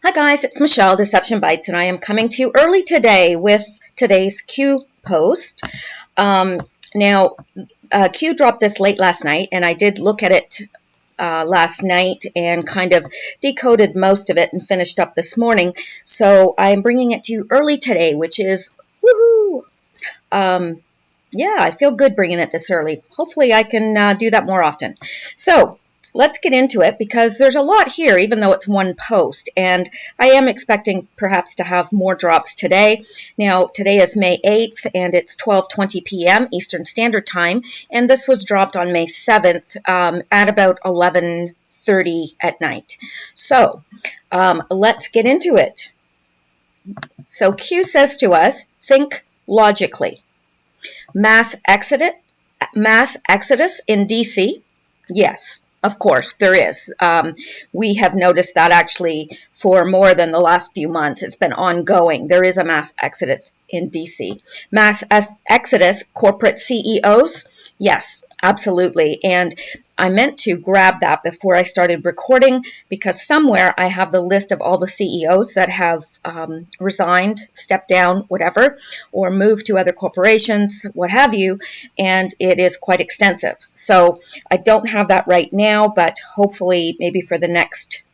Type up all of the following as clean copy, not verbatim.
Hi guys, it's Michelle, Deception Bites, and I am coming to you early today with today's Q post. Now, Q dropped this late last night, and I did look at it last night and kind of decoded most of it and finished up this morning. So I'm bringing it to you early today, which is woohoo! Yeah, I feel good bringing it this early. Hopefully I can do that more often. So let's get into it because there's a lot here, even though it's one post, and I am expecting perhaps to have more drops today. Now, today is May 8th, and it's 12:20 p.m. Eastern Standard Time, and this was dropped on May 7th at about 11:30 at night. So let's get into it. So Q says to us, think logically. Mass exodus in DC? Yes, of course, there is. We have noticed that actually for more than the last few months. It's been ongoing. There is a mass exodus in DC. Mass exodus, corporate CEOs? Yes, absolutely. And I meant to grab that before I started recording because somewhere I have the list of all the CEOs that have resigned, stepped down, whatever, or moved to other corporations, what have you, and it is quite extensive. So I don't have that right now, but hopefully maybe for the next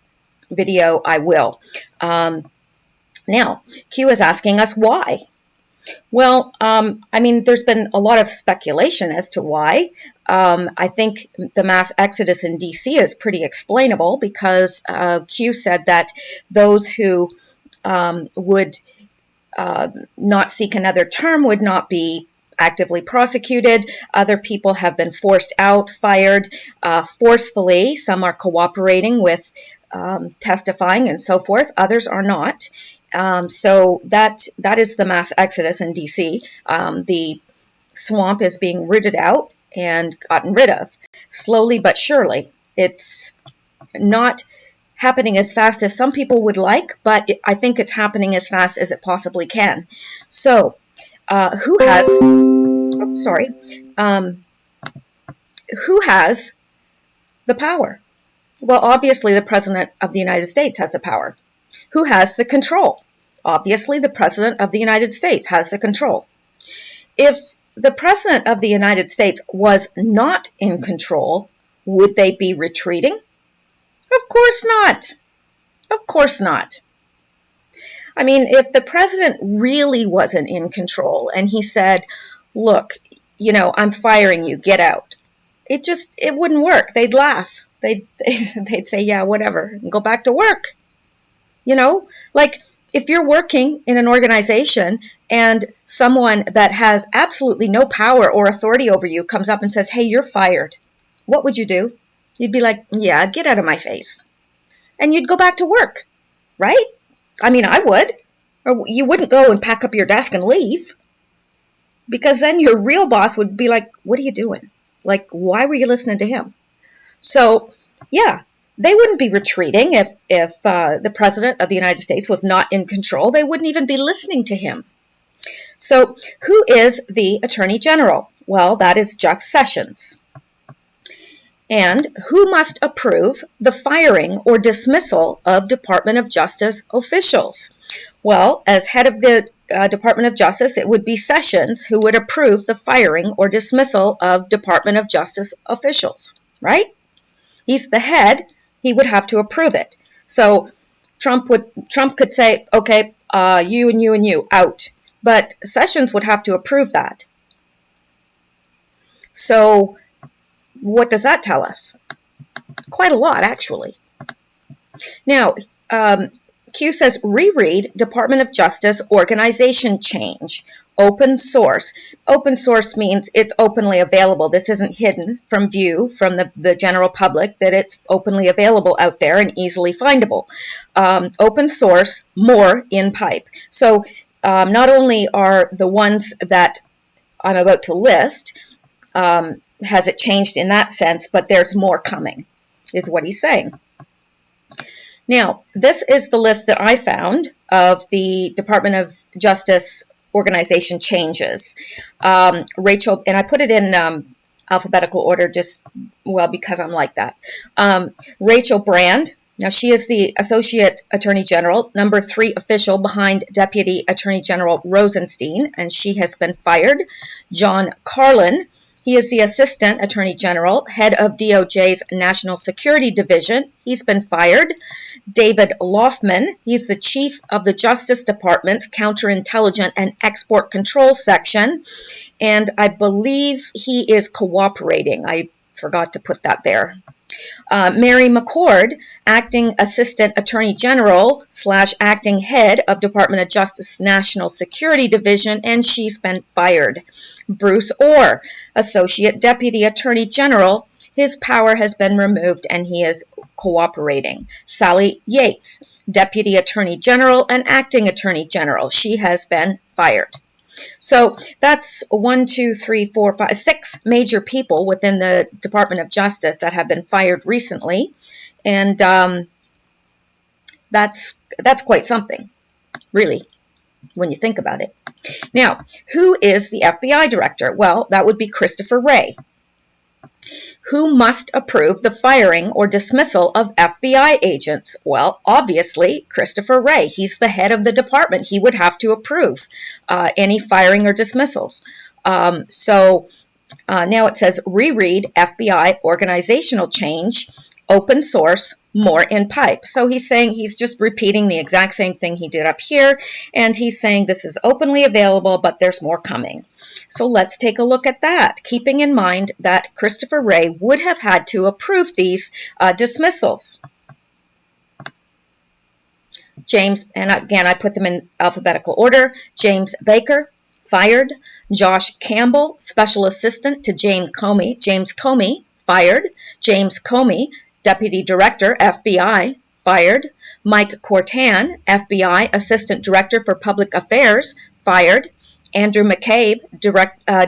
video I will. Now, Q is asking us why. Well, I mean, there's been a lot of speculation as to why. I think the mass exodus in DC is pretty explainable because Q said that those who would not seek another term would not be actively prosecuted. Other people have been forced out, fired forcefully. Some are cooperating with testifying and so forth. Others are not. So that is the mass exodus in DC. The swamp is being rooted out and gotten rid of, slowly but surely. It's not happening as fast as some people would like, but I think it's happening as fast as it possibly can. So, who has the power? Well, obviously the President of the United States has the power. Who has the control? Obviously, the President of the United States has the control. If the President of the United States was not in control, would they be retreating? Of course not. Of course not. I mean, if the President really wasn't in control and he said, look, you know, I'm firing you, get out, it wouldn't work. They'd laugh. They'd say, yeah, whatever, and go back to work. You know, like if you're working in an organization and someone that has absolutely no power or authority over you comes up and says, hey, you're fired, what would you do? You'd be like, yeah, get out of my face. And you'd go back to work, right? I mean, I would. Or you wouldn't go and pack up your desk and leave. Because then your real boss would be like, what are you doing? Like, why were you listening to him? So, yeah, they wouldn't be retreating if the President of the United States was not in control. They wouldn't even be listening to him. So, who is the Attorney General? Well, that is Jeff Sessions. And who must approve the firing or dismissal of Department of Justice officials? Well, as head of the Department of Justice, it would be Sessions who would approve the firing or dismissal of Department of Justice officials, right? He's the head. He would have to approve it. So Trump could say, okay, you and you and you out. But Sessions would have to approve that. So what does that tell us? Quite a lot, actually. Now, Q says, reread Department of Justice organization change. Open source. Open source means it's openly available. This isn't hidden from view from the general public, that it's openly available out there and easily findable. Open source, more in pipe. So not only are the ones that I'm about to list, has it changed in that sense, but there's more coming, is what he's saying. Now, this is the list that I found of the Department of Justice organization changes. Rachel, and I put it in alphabetical order just, well, because I'm like that. Rachel Brand Now, she is the Associate Attorney General, number 3 official behind Deputy Attorney General Rosenstein, and she has been fired. John Carlin, he is the Assistant Attorney General, head of DOJ's National Security Division. He's been fired. David Loffman, he's the Chief of the Justice Department's Counterintelligence and Export Control Section, and I believe he is cooperating. I forgot to put that there. Mary McCord, Acting Assistant Attorney General / Acting Head of Department of Justice National Security Division, and she's been fired. Bruce Orr, Associate Deputy Attorney General, his power has been removed and he is cooperating. Sally Yates, Deputy Attorney General and Acting Attorney General, she has been fired. So that's 6 major people within the Department of Justice that have been fired recently, and that's quite something, really, when you think about it. Now, who is the FBI director? Well, that would be Christopher Wray. Who must approve the firing or dismissal of FBI agents? Well, obviously, Christopher Wray. He's the head of the department. He would have to approve any firing or dismissals. Now it says, reread FBI organizational change, open source, more in pipe. So he's saying, he's just repeating the exact same thing he did up here, and he's saying this is openly available, but there's more coming. So let's take a look at that, keeping in mind that Christopher Wray would have had to approve these dismissals. James, and again, I put them in alphabetical order. James Baker, fired. Josh Campbell, Special Assistant to James Comey, fired. James Comey, Deputy Director, FBI, fired. Mike Cortan, FBI Assistant Director for Public Affairs, fired. Andrew McCabe,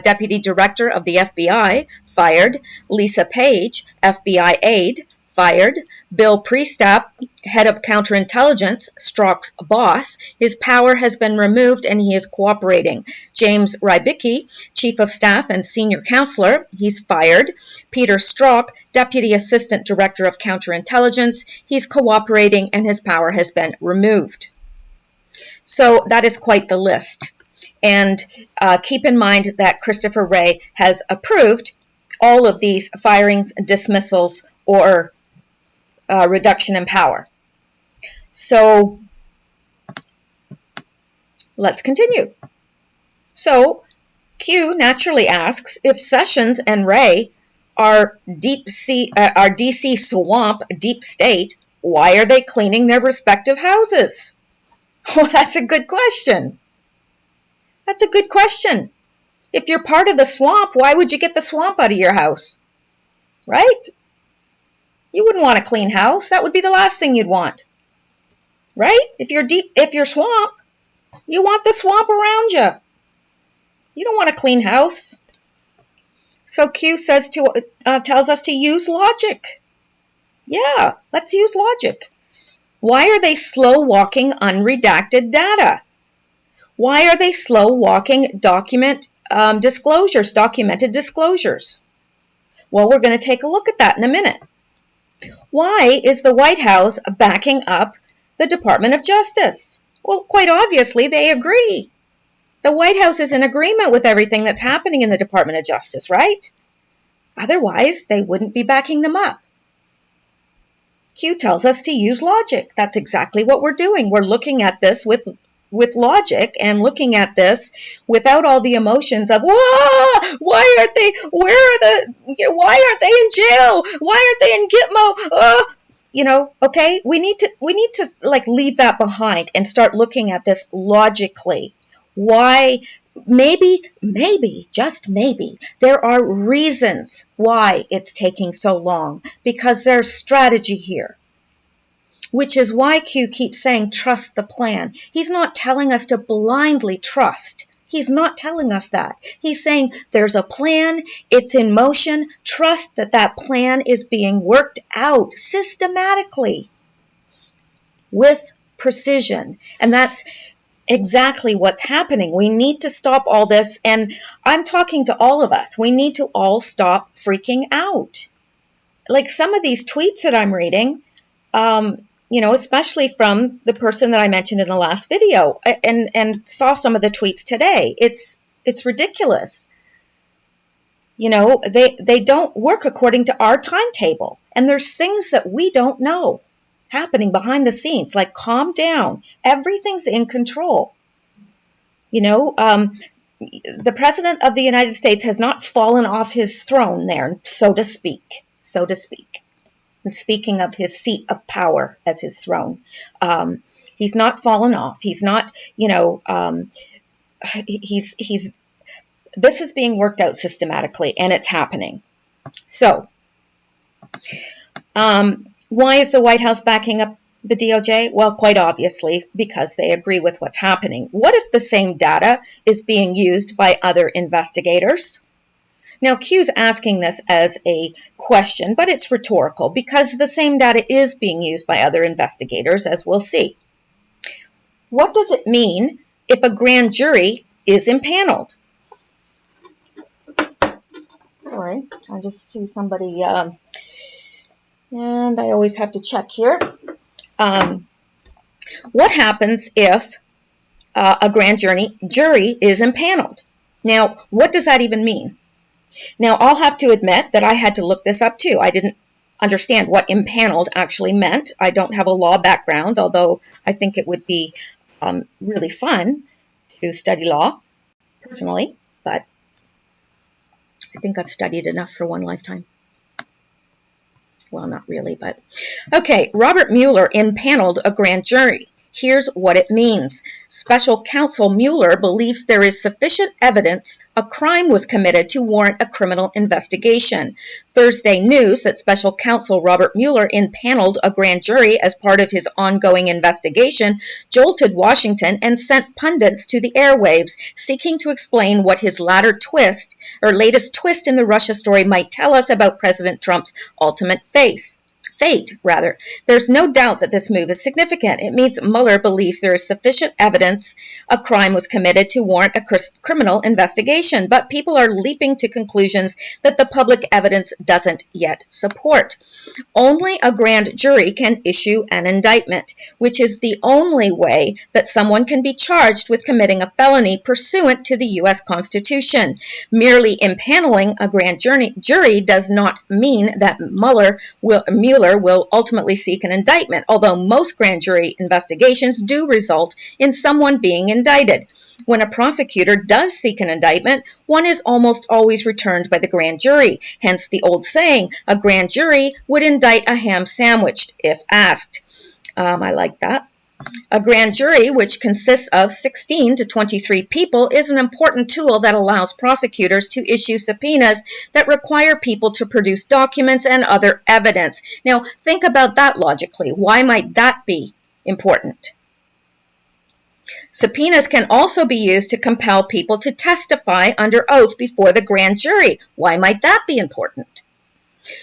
Deputy Director of the FBI, fired. Lisa Page, FBI aide, fired. Bill Priestap, Head of Counterintelligence, Strzok's boss, his power has been removed and he is cooperating. James Rybicki, Chief of Staff and Senior Counselor, he's fired. Peter Strzok, Deputy Assistant Director of Counterintelligence, he's cooperating and his power has been removed. So that is quite the list. And keep in mind that Christopher Wray has approved all of these firings, dismissals, or reduction in power. So let's continue. So Q naturally asks, if Sessions and Wray are DC swamp, deep state, why are they cleaning their respective houses? Well, that's a good question. That's a good question. If you're part of the swamp, why would you get the swamp out of your house? Right? You wouldn't want a clean house. That would be the last thing you'd want. Right? If you're swamp, you want the swamp around you. You don't want a clean house. So Q says tells us to use logic. Yeah, let's use logic. Why are they slow walking unredacted data? Why are they slow walking documented disclosures? Well, we're going to take a look at that in a minute. Why is the White House backing up the Department of Justice? Well, quite obviously, they agree. The White House is in agreement with everything that's happening in the Department of Justice, right? Otherwise, they wouldn't be backing them up. Q tells us to use logic. That's exactly what we're doing. We're looking at this with logic and looking at this without all the emotions of, why aren't they in jail? Why aren't they in Gitmo? Okay, we need to like leave that behind and start looking at this logically. Why? Maybe, just maybe, there are reasons why it's taking so long, because there's strategy here. Which is why Q keeps saying, trust the plan. He's not telling us to blindly trust. He's not telling us that. He's saying there's a plan, it's in motion, trust that plan is being worked out systematically with precision. And that's exactly what's happening. We need to stop all this, and I'm talking to all of us. We need to all stop freaking out. Like some of these tweets that I'm reading, especially from the person that I mentioned in the last video, and saw some of the tweets today. It's ridiculous. They don't work according to our timetable, and there's things that we don't know happening behind the scenes. Like, calm down. Everything's in control. The President of the United States has not fallen off his throne there, so to speak. And speaking of his seat of power as his throne, he's not fallen off. He's not, he's. This is being worked out systematically, and it's happening. So, why is the White House backing up the DOJ? Well, quite obviously, because they agree with what's happening. What if the same data is being used by other investigators? Now, Q's asking this as a question, but it's rhetorical, because the same data is being used by other investigators, as we'll see. What does it mean if a grand jury is impaneled? Sorry, I just see somebody, and I always have to check here. What happens if a grand jury is impaneled? Now, what does that even mean? Now, I'll have to admit that I had to look this up too. I didn't understand what impaneled actually meant. I don't have a law background, although I think it would be really fun to study law, personally, but I think I've studied enough for one lifetime. Well, not really, but... Okay, Robert Mueller impaneled a grand jury. Here's what it means. Special counsel Mueller believes there is sufficient evidence a crime was committed to warrant a criminal investigation. Thursday news that special counsel Robert Mueller impaneled a grand jury as part of his ongoing investigation jolted Washington and sent pundits to the airwaves, seeking to explain what his latest twist in the Russia story might tell us about President Trump's ultimate fate. There's no doubt that this move is significant. It means Mueller believes there is sufficient evidence a crime was committed to warrant a criminal investigation, but people are leaping to conclusions that the public evidence doesn't yet support. Only a grand jury can issue an indictment, which is the only way that someone can be charged with committing a felony pursuant to the U.S. Constitution. Merely impaneling a grand jury does not mean that Mueller will ultimately seek an indictment, although most grand jury investigations do result in someone being indicted. When a prosecutor does seek an indictment, one is almost always returned by the grand jury. Hence the old saying, a grand jury would indict a ham sandwich if asked. I like that. A grand jury, which consists of 16 to 23 people, is an important tool that allows prosecutors to issue subpoenas that require people to produce documents and other evidence. Now, think about that logically. Why might that be important? Subpoenas can also be used to compel people to testify under oath before the grand jury. Why might that be important?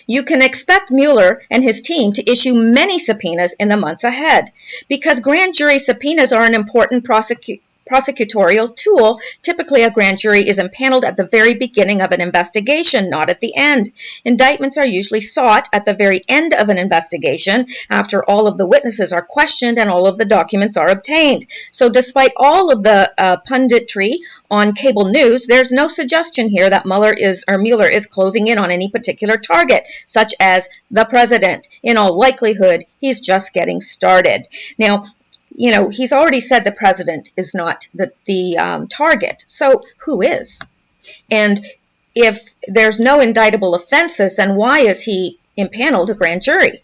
You can expect Mueller and his team to issue many subpoenas in the months ahead. Because grand jury subpoenas are an important prosecutorial tool, typically a grand jury is impaneled at the very beginning of an investigation, not at the end. Indictments are usually sought at the very end of an investigation, after all of the witnesses are questioned and all of the documents are obtained. So despite all of the punditry on cable news, there's no suggestion here that Mueller is closing in on any particular target, such as the president. In all likelihood, he's just getting started. Now, he's already said the president is not the target. So who is? And if there's no indictable offenses, then why is he impaneled a grand jury?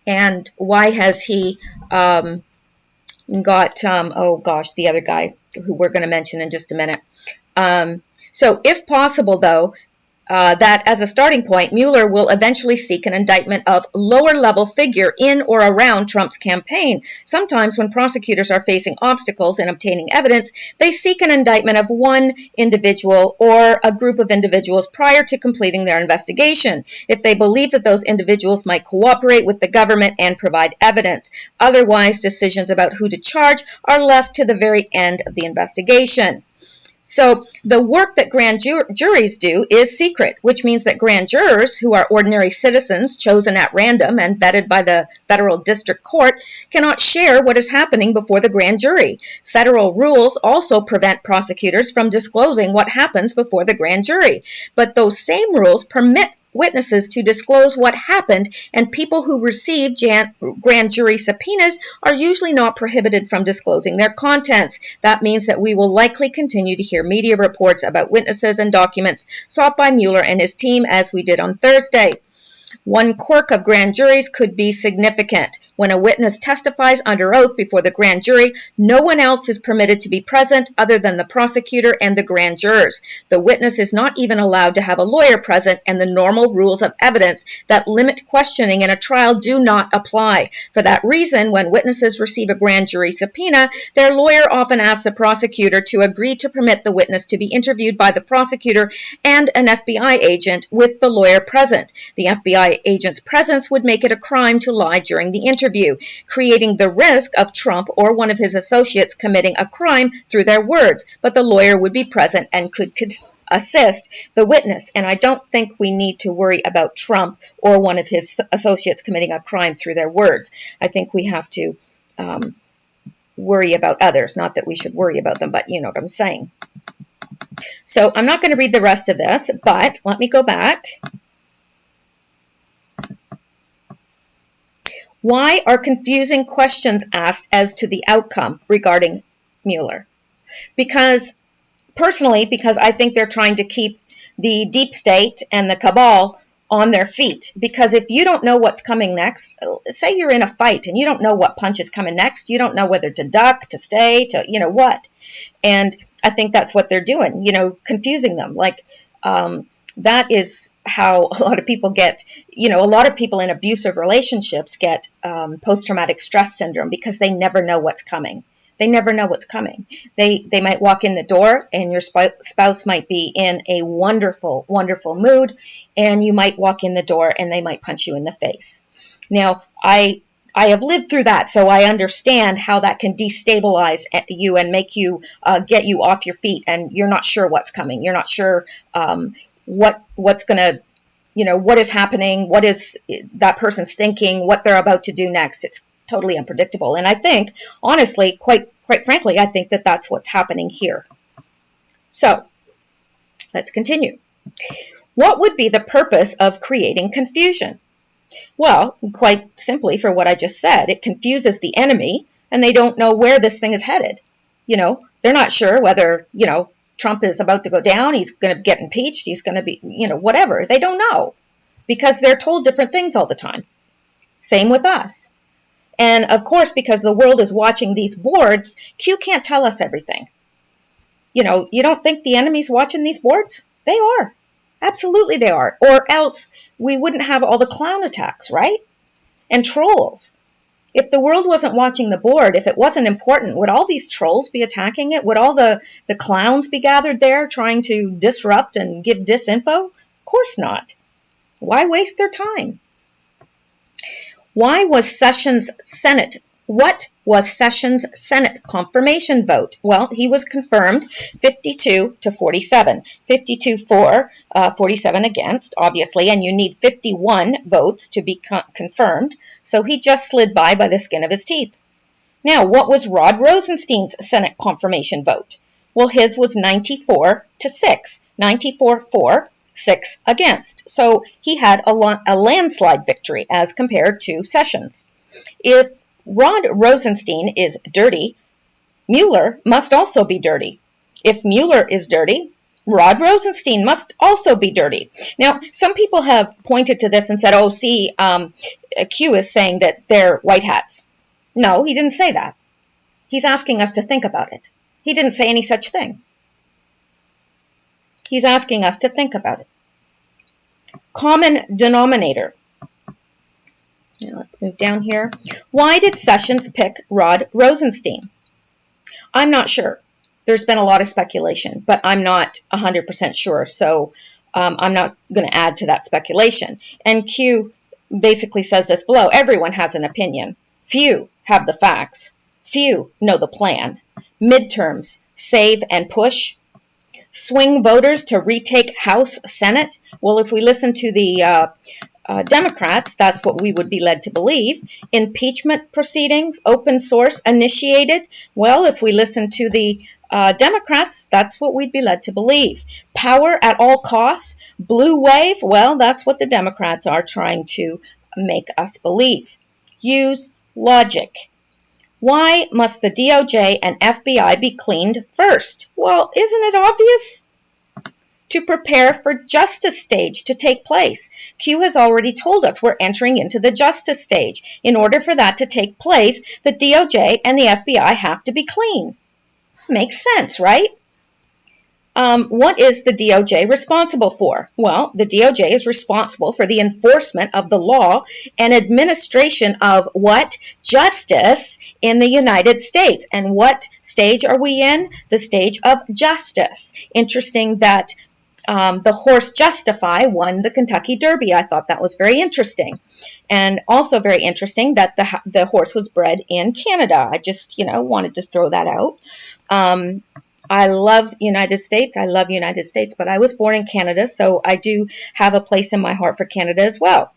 And why has he got, the other guy who we're going to mention in just a minute. So if possible, though, that as a starting point, Mueller will eventually seek an indictment of lower-level figure in or around Trump's campaign. Sometimes when prosecutors are facing obstacles in obtaining evidence, they seek an indictment of one individual or a group of individuals prior to completing their investigation, if they believe that those individuals might cooperate with the government and provide evidence. Otherwise, decisions about who to charge are left to the very end of the investigation. So the work that grand juries do is secret, which means that grand jurors, who are ordinary citizens chosen at random and vetted by the federal district court, cannot share what is happening before the grand jury. Federal rules also prevent prosecutors from disclosing what happens before the grand jury, but those same rules permit witnesses to disclose what happened, and people who receive grand jury subpoenas are usually not prohibited from disclosing their contents. That means that we will likely continue to hear media reports about witnesses and documents sought by Mueller and his team, as we did on Thursday. One quirk of grand juries could be significant. When a witness testifies under oath before the grand jury, no one else is permitted to be present other than the prosecutor and the grand jurors. The witness is not even allowed to have a lawyer present, and the normal rules of evidence that limit questioning in a trial do not apply. For that reason, when witnesses receive a grand jury subpoena, their lawyer often asks the prosecutor to agree to permit the witness to be interviewed by the prosecutor and an FBI agent with the lawyer present. The FBI agent's presence would make it a crime to lie during the interview, creating the risk of Trump or one of his associates committing a crime through their words, but the lawyer would be present and could assist the witness. And I don't think we need to worry about Trump or one of his associates committing a crime through their words. I think we have to worry about others. Not that we should worry about them, but you know what I'm saying. So I'm not going to read the rest of this, but let me go back. Why are confusing questions asked as to the outcome regarding Mueller? Because I think they're trying to keep the deep state and the cabal on their feet. Because if you don't know what's coming next, say you're in a fight and you don't know what punch is coming next, you don't know whether to duck, to stay, to, you know what. And I think that's what they're doing, you know, confusing them. Like, that is how a lot of people get, you know, a lot of people in abusive relationships get post-traumatic stress syndrome because they never know what's coming. They never know what's coming. They might walk in the door and your spouse might be in a wonderful, wonderful mood, and you might walk in the door and they might punch you in the face. Now, I have lived through that, so I understand how that can destabilize you and make you get you off your feet, and you're not sure what's coming. You're not sure what's going to, you know, what is happening, what is that person's thinking, what they're about to do next. It's totally unpredictable. And I think, honestly, quite frankly, I think that that's what's happening here. So let's continue. What would be the purpose of creating confusion? Well, quite simply for what I just said, it confuses the enemy and they don't know where this thing is headed. You know, they're not sure whether, you know, Trump is about to go down, he's going to get impeached, he's going to be, you know, whatever. They don't know because they're told different things all the time. Same with us. And of course, because the world is watching these boards, Q can't tell us everything. You know, you don't think the enemy's watching these boards? They are. Absolutely they are. Or else we wouldn't have all the clown attacks, right? And trolls. If the world wasn't watching the board, if it wasn't important, would all these trolls be attacking it? Would all the clowns be gathered there trying to disrupt and give disinfo? Of course not. Why waste their time? What was Sessions' Senate confirmation vote? Well, he was confirmed 52 to 47. 52 for, 47 against, obviously, and you need 51 votes to be confirmed. So he just slid by the skin of his teeth. Now, what was Rod Rosenstein's Senate confirmation vote? Well, his was 94 to 6. 94 for, 6 against. So he had a landslide victory as compared to Sessions. If Rod Rosenstein is dirty, Mueller must also be dirty. If Mueller is dirty, Rod Rosenstein must also be dirty. Now, some people have pointed to this and said, oh, see, Q is saying that they're white hats. No, he didn't say that. He's asking us to think about it. He didn't say any such thing. He's asking us to think about it. Common denominator. Now let's move down here. Why did Sessions pick Rod Rosenstein? I'm not sure. There's been a lot of speculation, but I'm not 100% sure, so I'm not going to add to that speculation. And Q basically says this below. Everyone has an opinion. Few have the facts. Few know the plan. Midterms, save and push. Swing voters to retake House, Senate? Well, if we listen to the Democrats, that's what we would be led to believe. Impeachment proceedings, open source, initiated? Well, if we listen to the Democrats, that's what we'd be led to believe. Power at all costs, blue wave? Well, that's what the Democrats are trying to make us believe. Use logic. Why must the DOJ and FBI be cleaned first? Well, isn't it obvious? To prepare for justice stage to take place. Q has already told us we're entering into the justice stage. In order for that to take place, the DOJ and the FBI have to be clean. Makes sense, right? What is the DOJ responsible for? Well, the DOJ is responsible for the enforcement of the law and administration of what? Justice in the United States. And what stage are we in? The stage of justice. Interesting that the horse Justify won the Kentucky Derby. I thought that was very interesting. And also very interesting that the horse was bred in Canada. I just, wanted to throw that out. I love United States. I love United States, but I was born in Canada, so I do have a place in my heart for Canada as well.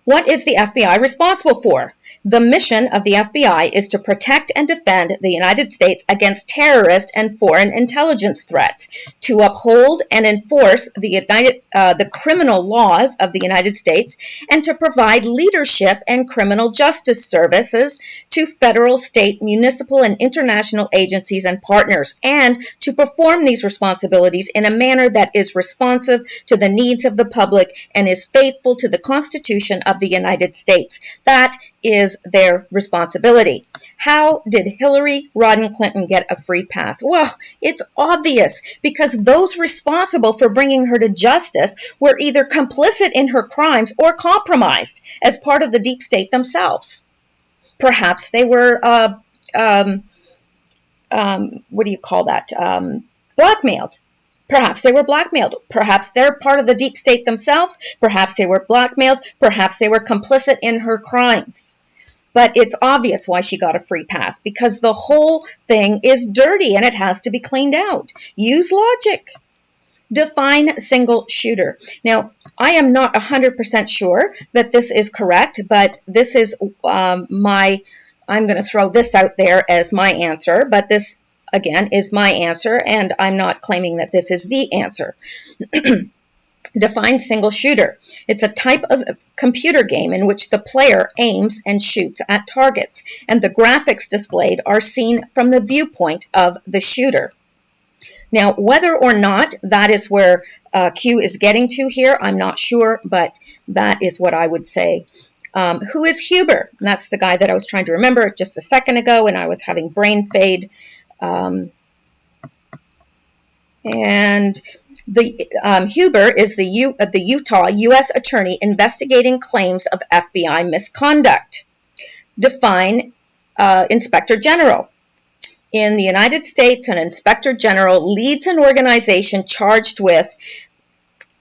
What is the FBI responsible for? The mission of the FBI is to protect and defend the United States against terrorist and foreign intelligence threats, to uphold and enforce the criminal laws of the United States, and to provide leadership and criminal justice services to federal, state, municipal, and international agencies and partners, and to perform these responsibilities in a manner that is responsive to the needs of the public and is faithful to the Constitution of the United States. That is their responsibility. How did Hillary Rodham Clinton get a free pass? Well, it's obvious, because those responsible for bringing her to justice were either complicit in her crimes or compromised as part of the deep state themselves. Perhaps they were, blackmailed. Perhaps they were blackmailed. Perhaps they're part of the deep state themselves. Perhaps they were blackmailed. Perhaps they were complicit in her crimes. But it's obvious why she got a free pass, because the whole thing is dirty and it has to be cleaned out. Use logic. Define single shooter. Now, I am not 100% sure that this is correct, but this is I'm going to throw this out there as my answer, but this again, is my answer, and I'm not claiming that this is the answer. Define single shooter. It's a type of computer game in which the player aims and shoots at targets, and the graphics displayed are seen from the viewpoint of the shooter. Now, whether or not that is where Q is getting to here, I'm not sure, but that is what I would say. Who is Huber? That's the guy that I was trying to remember just a second ago, and I was having brain fade. And the Huber is the Utah U.S. Attorney investigating claims of FBI misconduct. Define Inspector General. In the United States, an Inspector General leads an organization charged with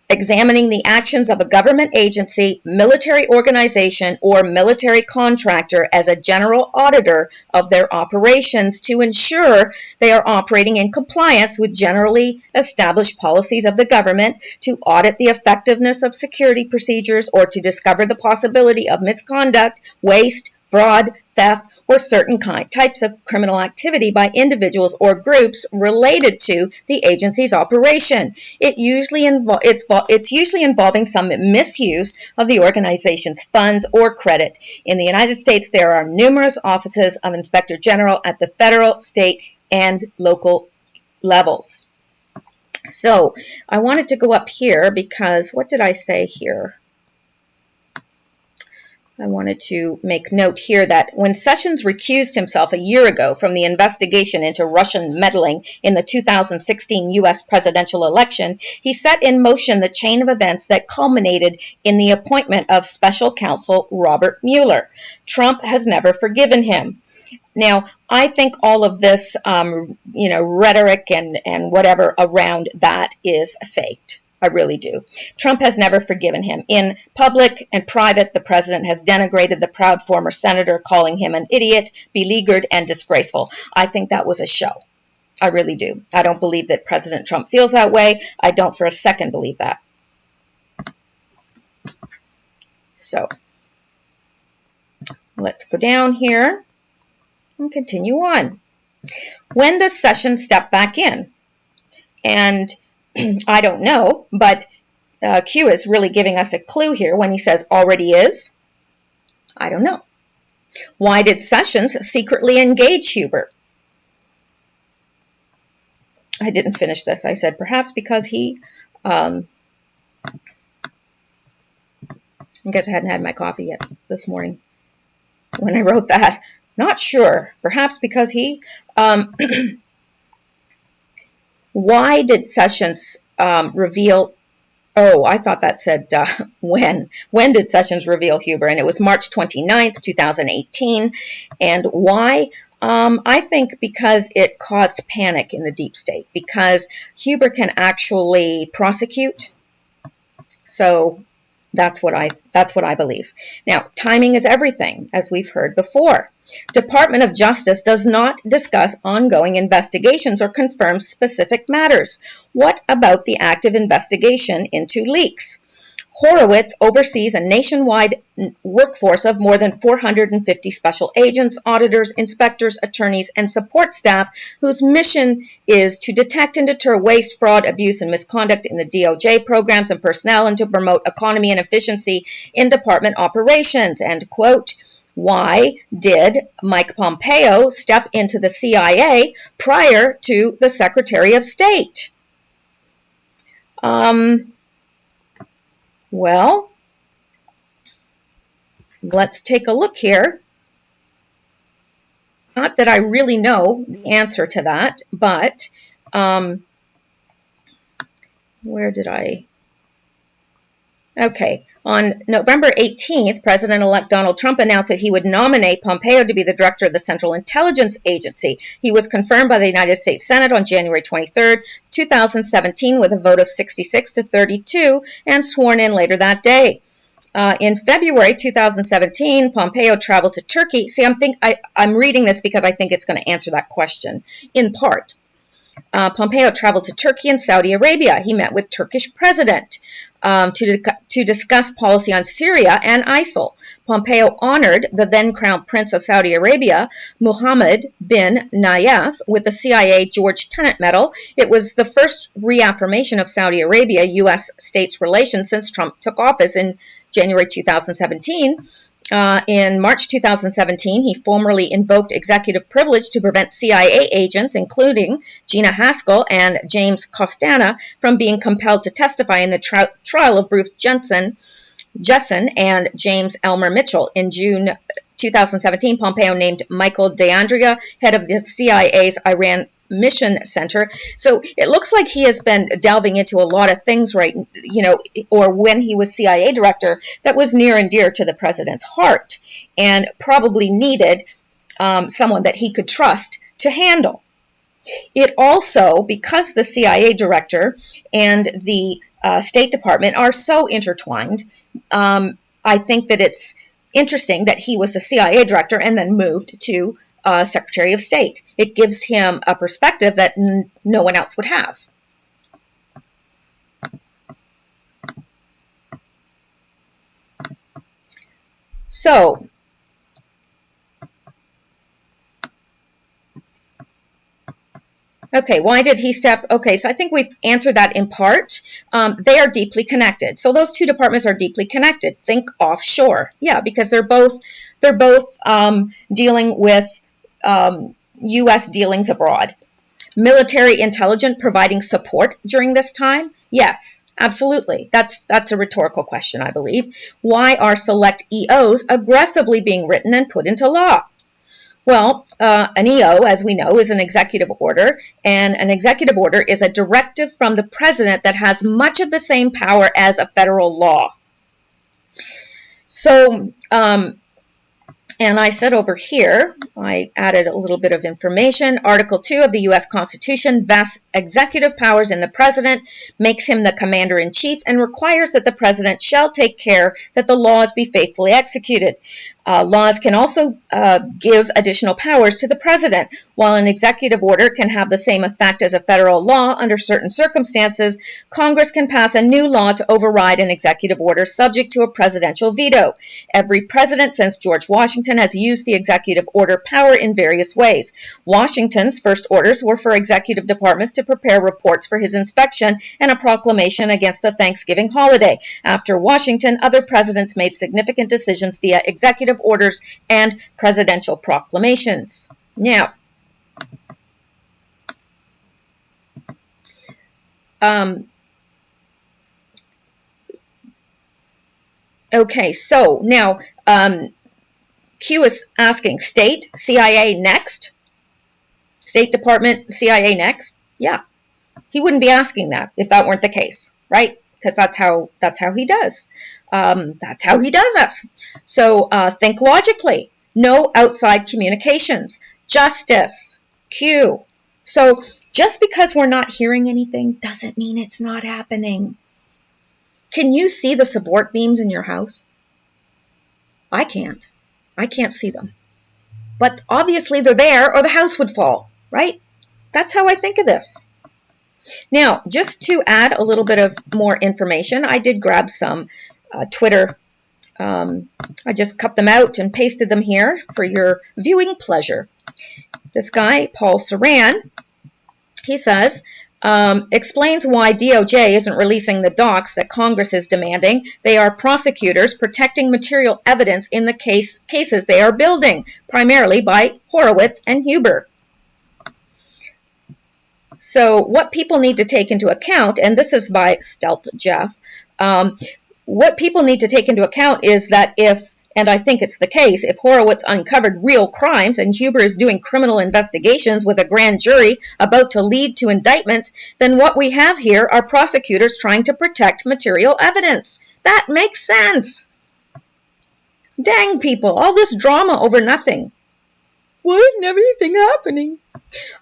examining the actions of a government agency, military organization, or military contractor as a general auditor of their operations to ensure they are operating in compliance with generally established policies of the government, to audit the effectiveness of security procedures, or to discover the possibility of misconduct, waste, fraud, theft, or certain types of criminal activity by individuals or groups related to the agency's operation. It's usually involving some misuse of the organization's funds or credit. In the United States, there are numerous offices of Inspector General at the federal, state, and local levels. So I wanted to go up here because, what did I say here? I wanted to make note here that when Sessions recused himself a year ago from the investigation into Russian meddling in the 2016 U.S. presidential election, he set in motion the chain of events that culminated in the appointment of special counsel Robert Mueller. Trump has never forgiven him. Now, I think all of this, rhetoric and whatever around that is faked. I really do. Trump has never forgiven him. In public and private, the president has denigrated the proud former senator, calling him an idiot, beleaguered, and disgraceful. I think that was a show. I really do. I don't believe that President Trump feels that way. I don't for a second believe that. So let's go down here and continue on. When does Sessions step back in? And I don't know, but Q is really giving us a clue here when he says already is. I don't know. Why did Sessions secretly engage Huber? I didn't finish this. I said perhaps because he, I guess I hadn't had my coffee yet this morning when I wrote that. Not sure. Perhaps because he, why did Sessions reveal, oh, I thought that said when. When did Sessions reveal Huber? And it was March 29th, 2018. And why? I think because it caused panic in the deep state, because Huber can actually prosecute. So that's what I believe. Now, timing is everything, as we've heard before. Department of Justice does not discuss ongoing investigations or confirm specific matters. What about the active investigation into leaks? Horowitz oversees a nationwide workforce of more than 450 special agents, auditors, inspectors, attorneys, and support staff whose mission is to detect and deter waste, fraud, abuse, and misconduct in the DOJ programs and personnel and to promote economy and efficiency in department operations. End quote. Why did Mike Pompeo step into the CIA prior to the Secretary of State? Well, let's take a look here. Not that I really know the answer to that, but where did I? Okay, on November 18th, President-elect Donald Trump announced that he would nominate Pompeo to be the director of the Central Intelligence Agency. He was confirmed by the United States Senate on January 23rd, 2017, with a vote of 66 to 32, and sworn in later that day. In February 2017, Pompeo traveled to Turkey. See, I'm reading this because I think it's going to answer that question, in part. Pompeo traveled to Turkey and Saudi Arabia. He met with Turkish President to discuss policy on Syria and ISIL. Pompeo honored the then Crown Prince of Saudi Arabia, Mohammed bin Nayef, with the CIA George Tenet Medal. It was the first reaffirmation of Saudi Arabia-U.S. states relations since Trump took office in January 2017. In March 2017, he formally invoked executive privilege to prevent CIA agents, including Gina Haspel and James Costana, from being compelled to testify in the trial of Bruce Jessen and James Elmer Mitchell. In June 2017, Pompeo named Michael D'Andrea head of the CIA's Iran Mission Center. So it looks like he has been delving into a lot of things, right, or when he was CIA director, that was near and dear to the president's heart and probably needed someone that he could trust to handle. It also, because the CIA director and the State Department are so intertwined, I think that it's interesting that he was the CIA director and then moved to Secretary of State. It gives him a perspective that no one else would have. So, okay, why did he step? Okay, so I think we've answered that in part. They are deeply connected. So those two departments are deeply connected. Think offshore. Yeah, because they're both dealing with U.S. dealings abroad. Military intelligence providing support during this time? Yes, absolutely. That's a rhetorical question, I believe. Why are select EOs aggressively being written and put into law? Well, an EO, as we know, is an executive order, and an executive order is a directive from the president that has much of the same power as a federal law. So, And I said over here, I added a little bit of information. Article 2 of the U.S. Constitution vests executive powers in the president, makes him the commander-in-chief, and requires that the president shall take care that the laws be faithfully executed. Laws can also give additional powers to the president. While an executive order can have the same effect as a federal law under certain circumstances, Congress can pass a new law to override an executive order subject to a presidential veto. Every president since George Washington has used the executive order power in various ways. Washington's first orders were for executive departments to prepare reports for his inspection and a proclamation against the Thanksgiving holiday. After Washington, other presidents made significant decisions via executive orders and presidential proclamations. Now, okay, so now Q is asking, state, CIA next? State Department, CIA next? Yeah, he wouldn't be asking that if that weren't the case, right? Because that's how he does. That's how he does us. So think logically. No outside communications. Justice. Q. So just because we're not hearing anything doesn't mean it's not happening. Can you see the support beams in your house? I can't. I can't see them. But obviously they're there or the house would fall, right? That's how I think of this. Now, just to add a little bit of more information, I did grab some Twitter. I just cut them out and pasted them here for your viewing pleasure. This guy, Paul Saran, he says, explains why DOJ isn't releasing the docs that Congress is demanding. They are prosecutors protecting material evidence in the cases they are building, primarily by Horowitz and Huber. So what people need to take into account, and this is by Stealth Jeff, what people need to take into account is that if, and I think it's the case, if Horowitz uncovered real crimes and Huber is doing criminal investigations with a grand jury about to lead to indictments, then what we have here are prosecutors trying to protect material evidence. That makes sense. Dang people, all this drama over nothing. Why isn't everything happening?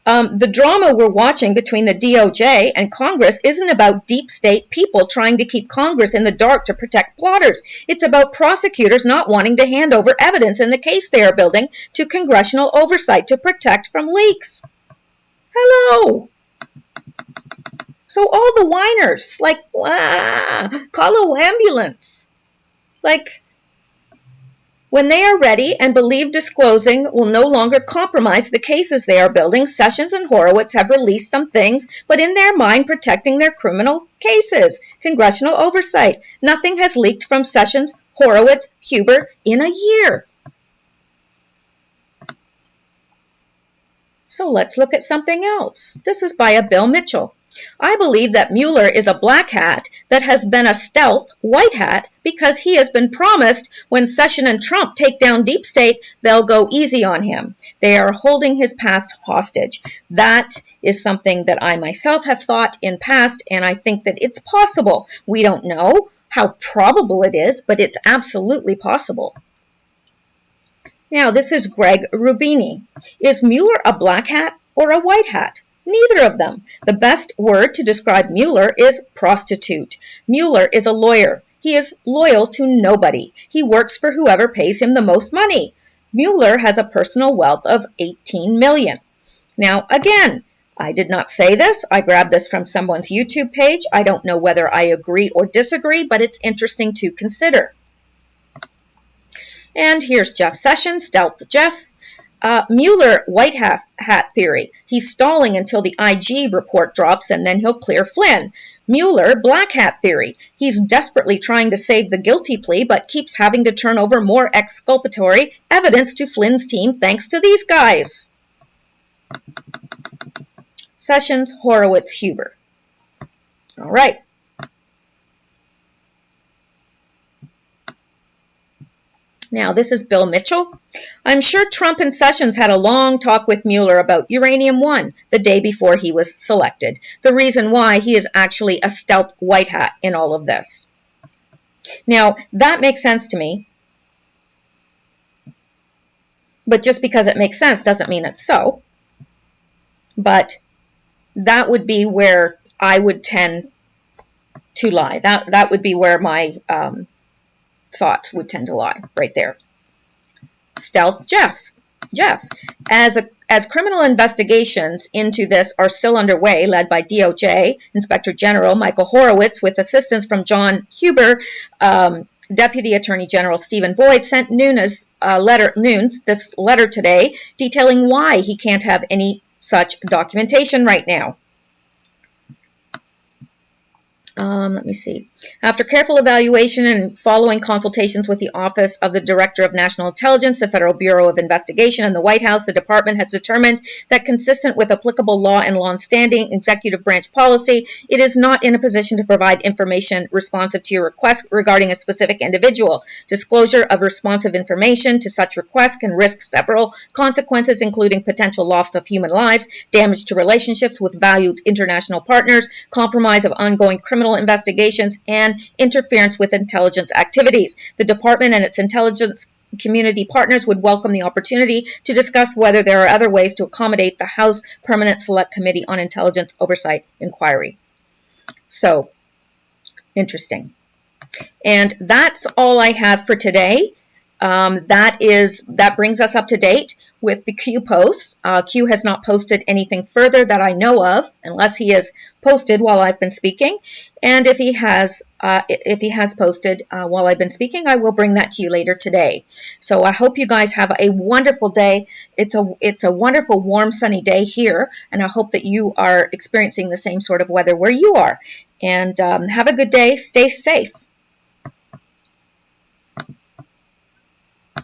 The drama we're watching between the DOJ and Congress isn't about deep state people trying to keep Congress in the dark to protect plotters. It's about prosecutors not wanting to hand over evidence in the case they are building to congressional oversight to protect from leaks. Hello. So all the whiners, like, call an ambulance. Like, when they are ready and believe disclosing will no longer compromise the cases they are building, Sessions and Horowitz have released some things, but in their mind protecting their criminal cases. Congressional oversight. Nothing has leaked from Sessions, Horowitz, Huber in a year. So let's look at something else. This is by a Bill Mitchell. I believe that Mueller is a black hat that has been a stealth white hat because he has been promised when Sessions and Trump take down deep state, they'll go easy on him. They are holding his past hostage. That is something that I myself have thought in past, and I think that it's possible. We don't know how probable it is, but it's absolutely possible. Now, this is Greg Rubini. Is Mueller a black hat or a white hat? Neither of them. The best word to describe Mueller is prostitute. Mueller is a lawyer. He is loyal to nobody. He works for whoever pays him the most money. Mueller has a personal wealth of $18 million. Now, again, I did not say this. I grabbed this from someone's YouTube page. I don't know whether I agree or disagree, but it's interesting to consider. And here's Jeff Sessions, Stealth Jeff. Mueller white hat theory. He's stalling until the IG report drops and then he'll clear Flynn. Mueller black hat theory. He's desperately trying to save the guilty plea but keeps having to turn over more exculpatory evidence to Flynn's team thanks to these guys. Sessions, Horowitz, Huber. All right. Now, this is Bill Mitchell. I'm sure Trump and Sessions had a long talk with Mueller about Uranium One the day before he was selected. The reason why he is actually a stealth white hat in all of this. Now, that makes sense to me. But just because it makes sense doesn't mean it's so. But that would be where I would tend to lie. That would be where my thoughts would tend to lie, right there. Stealth Jeff. As criminal investigations into this are still underway, led by DOJ Inspector General Michael Horowitz with assistance from John Huber, Deputy Attorney General Stephen Boyd sent Nunes this letter today detailing why he can't have any such documentation right now. Let me see. After careful evaluation and following consultations with the Office of the Director of National Intelligence, the Federal Bureau of Investigation, and the White House, the department has determined that consistent with applicable law and long-standing executive branch policy, it is not in a position to provide information responsive to your request regarding a specific individual. Disclosure of responsive information to such requests can risk several consequences, including potential loss of human lives, damage to relationships with valued international partners, compromise of ongoing criminal investigations, and interference with intelligence activities. The department and its intelligence community partners would welcome the opportunity to discuss whether there are other ways to accommodate the House Permanent Select Committee on Intelligence Oversight inquiry. So, interesting. And that's all I have for today. That brings us up to date with the Q posts. Q has not posted anything further that I know of, unless he has posted while I've been speaking. And if he has posted while I've been speaking, I will bring that to you later today. So I hope you guys have a wonderful day. It's a wonderful, warm, sunny day here, and I hope that you are experiencing the same sort of weather where you are. And have a good day. Stay safe.